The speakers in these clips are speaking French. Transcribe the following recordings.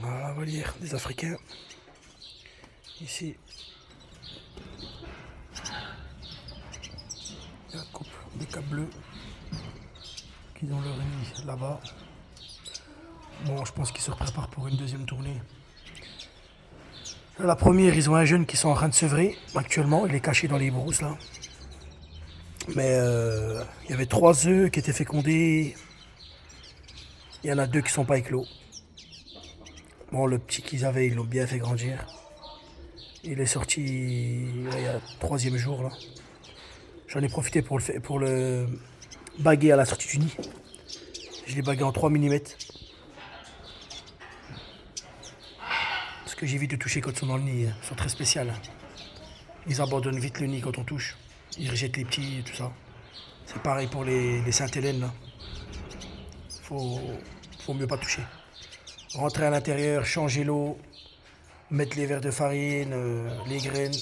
Voilà la volière des Africains. Ici, il y a un couple de cap bleus qui ont leur nid là-bas. Bon, je pense qu'ils se préparent pour une deuxième tournée. La première, ils ont un jeune qui sont en train de sevrer actuellement. Il est caché dans les brousses là. Mais il y avait 3 œufs qui étaient fécondés. Il y en a 2 qui sont pas éclos. Bon, le petit qu'ils avaient, ils l'ont bien fait grandir. Il est sorti il y a le 3e jour là. J'en ai profité pour le baguer à la sortie du nid. Je l'ai bagué en 3 mm. Parce que j'évite de toucher quand ils sont dans le nid. Ils sont très spéciaux. Ils abandonnent vite le nid quand on touche. Ils rejettent les petits et tout ça. C'est pareil pour les Sainte-Hélène là. Faut mieux pas toucher. Rentrer à l'intérieur, changer l'eau, mettre les verres de farine, les graines.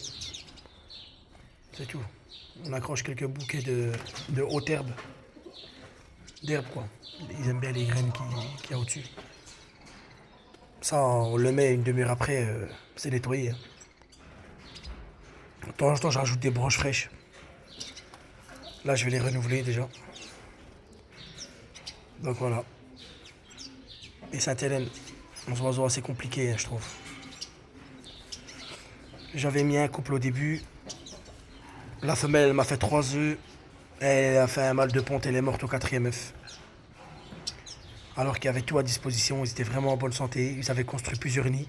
C'est tout. On accroche quelques bouquets de haute herbe. D'herbe quoi. Ils aiment bien les graines qu'il y a au-dessus. Ça, on le met une demi-heure après, c'est nettoyé. De temps en temps, je rajoute des branches fraîches. Là, je vais les renouveler déjà. Donc voilà. Et Sainte-Hélène, un oiseau assez compliqué, je trouve. J'avais mis un couple au début. La femelle m'a fait 3 œufs. Elle a fait un mâle de ponte, elle est morte au 4e œuf. Alors qu'il y avait tout à disposition, ils étaient vraiment en bonne santé. Ils avaient construit plusieurs nids.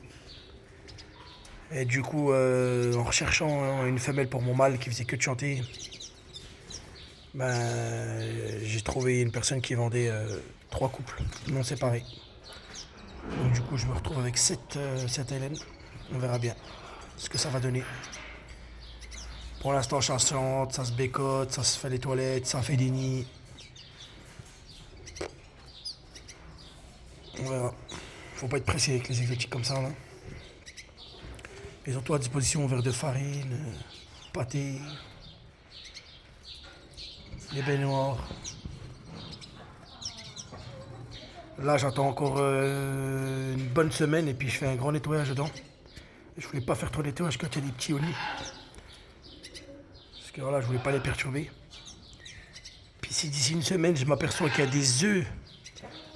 Et du coup, en recherchant une femelle pour mon mâle qui faisait que de chanter, j'ai trouvé une personne qui vendait 3 couples non séparés. Donc du coup, je me retrouve avec 7 Hélène. On verra bien ce que ça va donner. Pour l'instant, ça chante, ça se bécote, ça se fait les toilettes, ça fait des nids. On verra. Faut pas être pressé avec les exotiques comme ça là. Ils ont tout à disposition, un verre de farine, pâté, les baignoires. Là, j'attends encore une bonne semaine et puis je fais un grand nettoyage dedans. Je voulais pas faire trop de nettoyage quand il y a des petits au nid. Parce que voilà, je voulais pas les perturber. Puis si d'ici une semaine, je m'aperçois qu'il y a des œufs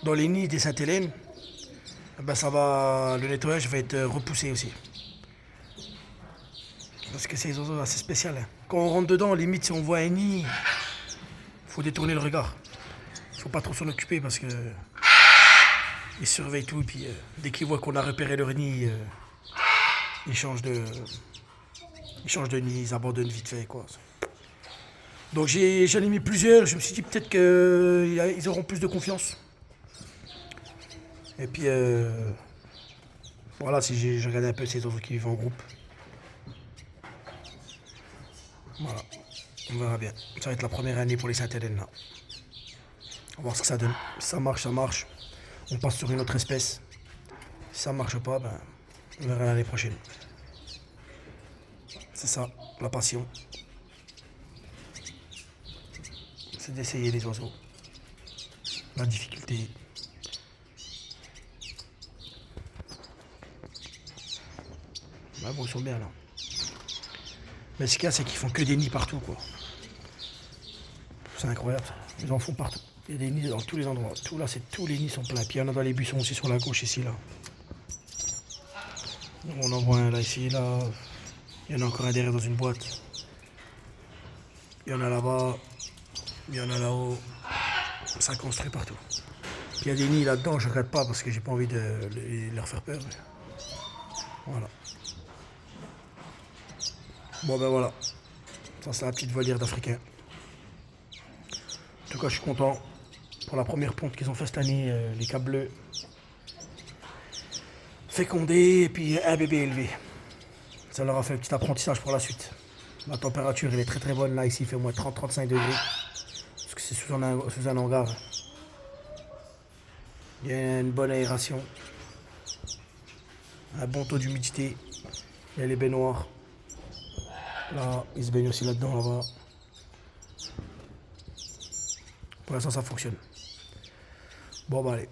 dans les nids des Sainte-Hélène, ça va, le nettoyage va être repoussé aussi. Parce que c'est des oiseaux assez spéciaux. Quand on rentre dedans, limite si on voit un nid, faut détourner le regard. Faut pas trop s'en occuper parce que ils surveillent tout et puis dès qu'ils voient qu'on a repéré leur nid, ils changent de nid, ils abandonnent vite fait quoi. Donc j'en ai mis plusieurs, je me suis dit peut-être qu'ils auront plus de confiance. Et puis voilà, si j'ai regardé un peu ces oiseaux qui vivent en groupe. Voilà, on verra bien. Ça va être la première année pour les Sainte-Hélène là. On va voir ce que ça donne. Si ça marche, ça marche. On passe sur une autre espèce. Si ça marche pas, on verra l'année prochaine. C'est ça, la passion. C'est d'essayer les oiseaux. La difficulté. Bon, ils sont bien là. Mais ce qu'il y a, c'est qu'ils font que des nids partout, quoi. C'est incroyable, ça. Ils en font partout. Il y a des nids dans tous les endroits. Tout là, tous les nids sont pleins. Puis il y en a dans les buissons aussi sur la gauche, ici, là. On en voit un là, ici, là. Il y en a encore un derrière dans une boîte. Il y en a là-bas. Il y en a là-haut. Ça construit partout. Puis il y a des nids là-dedans, je ne regarde pas parce que j'ai pas envie de leur faire peur. Voilà. Bon voilà. Ça c'est la petite volière d'Africains. En tout cas, je suis content pour la première ponte qu'ils ont fait cette année, les caps bleus. Fécondés et puis un bébé élevé. Ça leur a fait un petit apprentissage pour la suite. La température elle est très très bonne là, ici il fait au moins 30-35 degrés. Parce que c'est sous un hangar. Il y a une bonne aération. Un bon taux d'humidité. Il y a les baignoires. Là, ils se baignent aussi là-dedans, là-bas. Pour l'instant, ça fonctionne. Bon, allez.